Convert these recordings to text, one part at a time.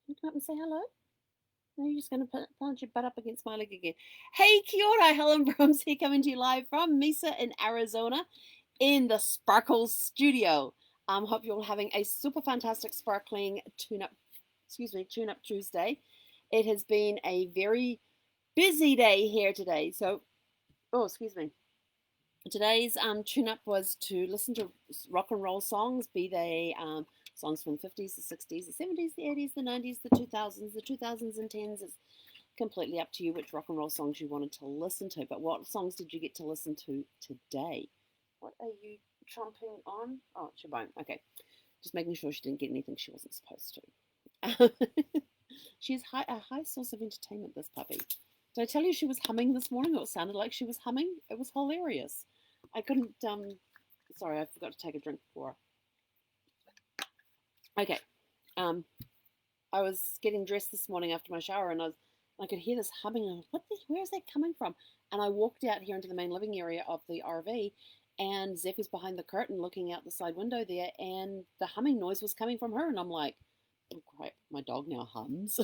You come up and say hello? No, you're just going to punch your butt up against my leg again. Hey, kia ora, Helen Brahms here, coming to you live from Mesa in Arizona in the Sparkles studio. Hope you're all having a super fantastic sparkling tune up Tuesday. It has been a very busy day here today. So, oh, excuse me. Today's tune up was to listen to rock and roll songs, be they songs from the 50s, the 60s, the 70s, the 80s, the 90s, the 2000s, the 2010s. It's completely up to you which rock and roll songs you wanted to listen to. But what songs did you get to listen to today? What are you chomping on? Oh, she won't. Okay. Just making sure she didn't get anything she wasn't supposed to. She's a high source of entertainment, this puppy. Did I tell you she was humming this morning? Or it sounded like she was humming. It was hilarious. I couldn't. Sorry, I forgot to take a drink before. Okay. Um, I was getting dressed this morning after my shower, and I could hear this humming. And I was, where is that coming from? And I walked out here into the main living area of the RV, and Zeph is behind the curtain looking out the side window there, and the humming noise was coming from her, and I'm like, oh crap, my dog now hums.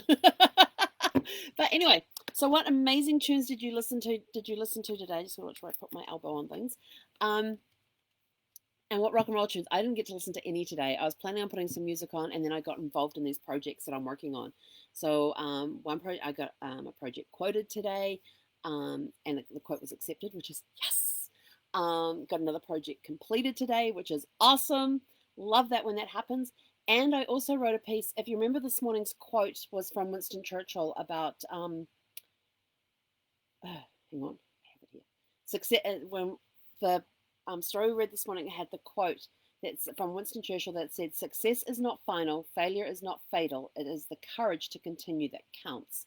But anyway, so what amazing tunes did you listen to? Did you listen to today? Just want to try to put my elbow on things. Um, and what rock and roll tunes? I didn't get to listen to any today. I was planning on putting some music on, and then I got involved in these projects that I'm working on. So I got a project quoted today, and the quote was accepted, which is yes. Got another project completed today, which is awesome. Love that when that happens. And I also wrote a piece. If you remember, this morning's quote was from Winston Churchill about hang on, I have it here. Success. When the story we read this morning had the quote that's from Winston Churchill that said, "Success is not final, failure is not fatal. It is the courage to continue that counts."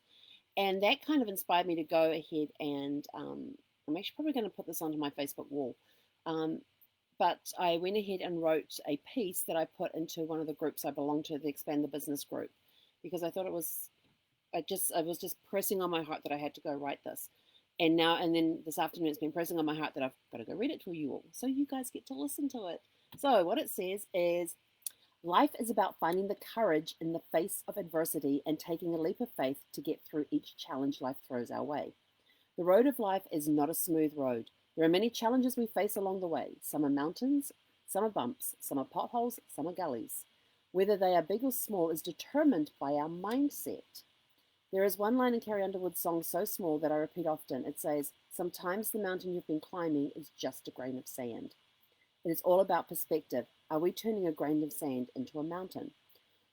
And that kind of inspired me to go ahead and I'm actually probably going to put this onto my Facebook wall. Um, but I went ahead and wrote a piece that I put into one of the groups I belong to, the Expand the Business group, because I thought it was I was just pressing on my heart that I had to go write this. And then this afternoon it's been pressing on my heart that I've got to go read it to you all. So you guys get to listen to it. So what it says is life is about finding the courage in the face of adversity and taking a leap of faith to get through each challenge life throws our way. The road of life is not a smooth road. There are many challenges we face along the way. Some are mountains, some are bumps, some are potholes, some are gullies. Whether they are big or small is determined by our mindset. There is one line in Carrie Underwood's song so small that I repeat often. It says, "Sometimes the mountain you've been climbing is just a grain of sand." It is all about perspective. Are we turning a grain of sand into a mountain?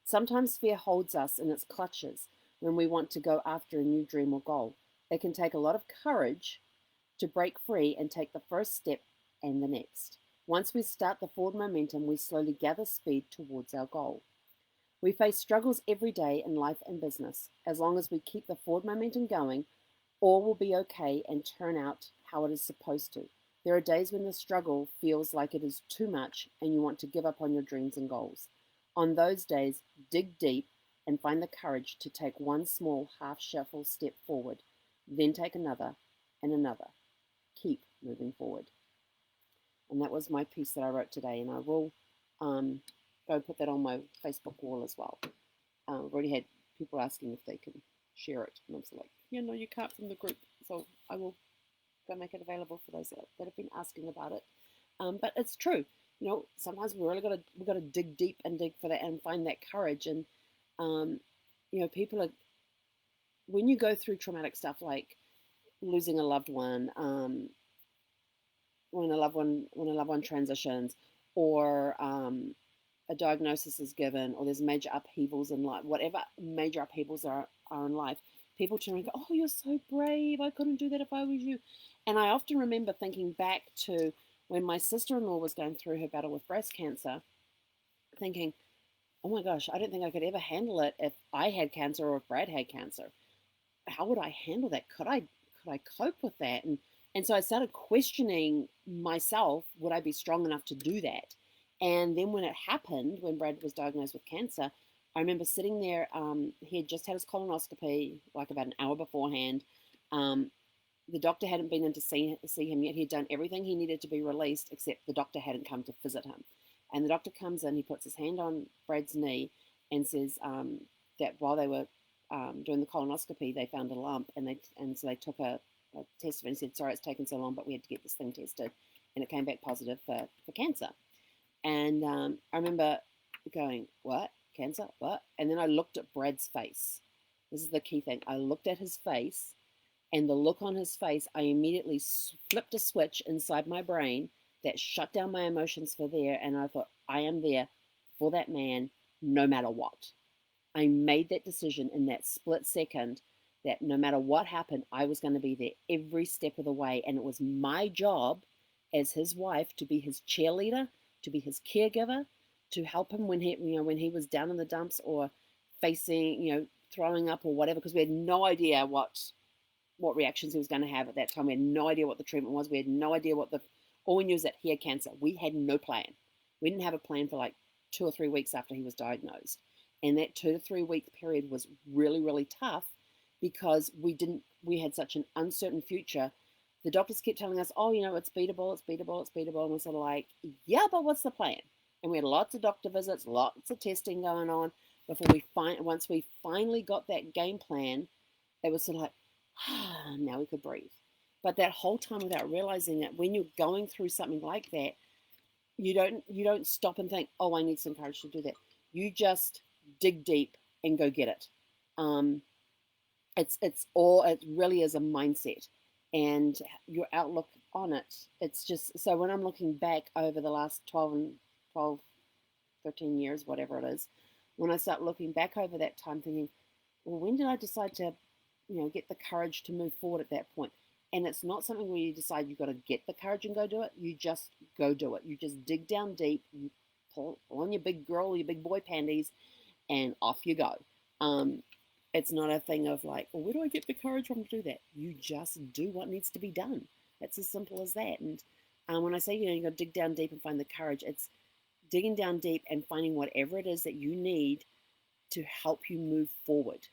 Sometimes fear holds us in its clutches when we want to go after a new dream or goal. It can take a lot of courage to break free and take the first step and the next. Once we start the forward momentum, we slowly gather speed towards our goal. We face struggles every day in life and business. As long as we keep the forward momentum going, all will be okay and turn out how it is supposed to. There are days when the struggle feels like it is too much and you want to give up on your dreams and goals. On those days, dig deep and find the courage to take one small half shuffle step forward, then take another and another. Keep moving forward. And that was my piece that I wrote today, and I will go put that on my Facebook wall as well. I've already had people asking if they can share it, and I was like, yeah, no, you can't from the group, so I will go make it available for those that have been asking about it. But it's true, sometimes we got to dig deep and dig for that and find that courage. And people are when you go through traumatic stuff like losing a loved one, when a loved one transitions, or a diagnosis is given, or there's major upheavals in life, whatever major upheavals are in life, people turn and go, "Oh, you're so brave. I couldn't do that if I was you." And I often remember thinking back to when my sister-in-law was going through her battle with breast cancer, thinking, "Oh my gosh, I don't think I could ever handle it if I had cancer or if Brad had cancer. How would I handle that? Could I cope with that?" And so I started questioning myself, would I be strong enough to do that? And then when it happened, when Brad was diagnosed with cancer, I remember sitting there. He had just had his colonoscopy like about an hour beforehand. Um, the doctor hadn't been in to see him yet. He had done everything he needed to be released, except the doctor hadn't come to visit him. And the doctor comes in, he puts his hand on Brad's knee and says, that while they were doing the colonoscopy, they found a lump, and so they took a test of it and said, sorry, it's taken so long, but we had to get this thing tested, and it came back positive for cancer. And I remember going, what? Cancer? What? And then I looked at Brad's face. This is the key thing. I looked at his face, and the look on his face, I immediately flipped a switch inside my brain that shut down my emotions for there. And I thought, I am there for that man no matter what. I made that decision in that split second that no matter what happened, I was going to be there every step of the way. And it was my job as his wife to be his cheerleader, to be his caregiver, to help him when he was down in the dumps or facing, throwing up or whatever, because we had no idea what reactions he was going to have at that time. We had no idea what the treatment was. We had no idea all we knew is that he had cancer. We had no plan. We didn't have a plan for like 2 or 3 weeks after he was diagnosed. And that 2 to 3 week period was really, really tough because we had such an uncertain future. The doctors kept telling us, oh, it's beatable, it's beatable, it's beatable. And we're sort of like, yeah, but what's the plan? And we had lots of doctor visits, lots of testing going on before once we finally got that game plan, it was sort of like, now we could breathe. But that whole time without realizing that when you're going through something like that, you don't stop and think, oh, I need some courage to do that. You just dig deep and go get it. It really is a mindset and your outlook on it. It's just, so when I'm looking back over the last 12, 13 years, whatever it is, when I start looking back over that time thinking, well, when did I decide to, get the courage to move forward at that point? And it's not something where you decide you've got to get the courage and go do it. You just go do it. You just dig down deep, you pull on your big girl, your big boy panties, and off you go. It's not a thing of like, well, where do I get the courage from to do that? You just do what needs to be done. It's as simple as that. And when I say, you got to dig down deep and find the courage, it's digging down deep and finding whatever it is that you need to help you move forward.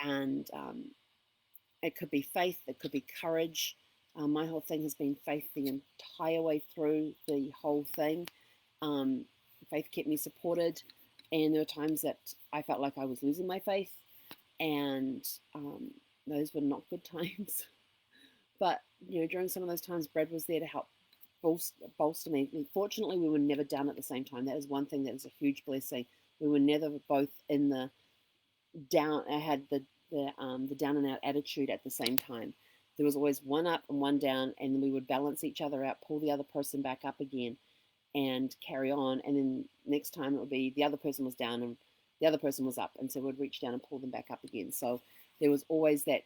And it could be faith, it could be courage. My whole thing has been faith the entire way through the whole thing. Faith kept me supported, and there were times that I felt like I was losing my faith, and those were not good times. But during some of those times, Brad was there to help bolster me. Fortunately, we were never down at the same time. That is one thing that is a huge blessing. We were never both in the down. I had the down and out attitude at the same time. There was always one up and one down, and then we would balance each other out, pull the other person back up again, and carry on. And then next time it would be the other person was down and the other person was up, and so we'd reach down and pull them back up again. So there was always that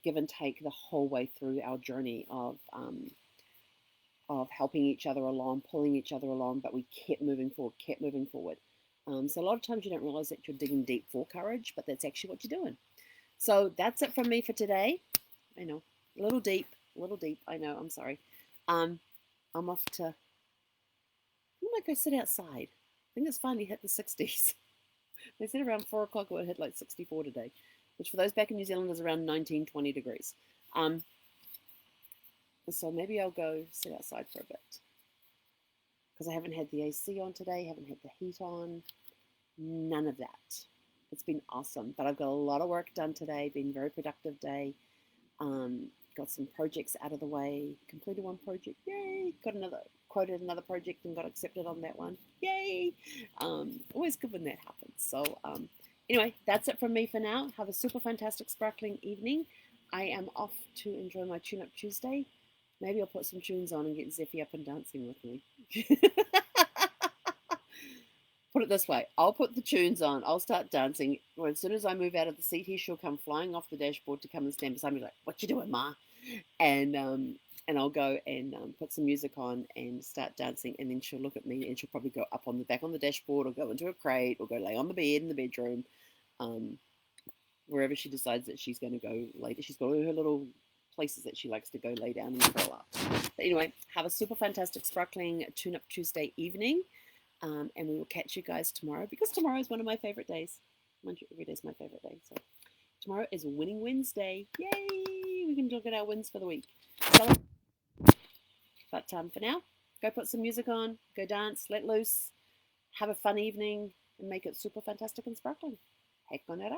give and take the whole way through our journey of helping each other along, pulling each other along, but we kept moving forward. So a lot of times you don't realize that you're digging deep for courage, but that's actually what you're doing. So that's it from me for today. I know, a little deep. I know, I'm sorry. I'm off to, I might go sit outside. I think it's finally hit the 60s. They said around 4 o'clock it would hit like 64 today, which for those back in New Zealand is around 19, 20 degrees. So maybe I'll go sit outside for a bit because I haven't had the AC on today, haven't had the heat on, none of that. It's been awesome, but I've got a lot of work done today, been a very productive day. Got some projects out of the way, completed one project, yay, quoted another project and got accepted on that one, yay. Always good when that happens. So anyway, that's it from me for now. Have a super fantastic sparkling evening. I am off to enjoy my Tune-Up Tuesday. Maybe I'll put some tunes on and get Zeffy up and dancing with me. Put it this way, I'll put the tunes on, I'll start dancing. Well, as soon as I move out of the seat here, she'll come flying off the dashboard to come and stand beside me like, what you doing, Ma? And I'll go and put some music on and start dancing, and then she'll look at me and she'll probably go up on the back on the dashboard or go into a crate or go lay on the bed in the bedroom, wherever she decides that she's going to go later. She's got her little places that she likes to go lay down and curl up. But anyway, have a super fantastic sparkling Tune-Up Tuesday evening. And we will catch you guys tomorrow, because tomorrow is one of my favorite days. Mind you, every day is my favorite day. So tomorrow is Winning Wednesday. Yay! We can look at our wins for the week. So, but for now, go put some music on, go dance, let loose, have a fun evening, and make it super fantastic and sparkling. He konera.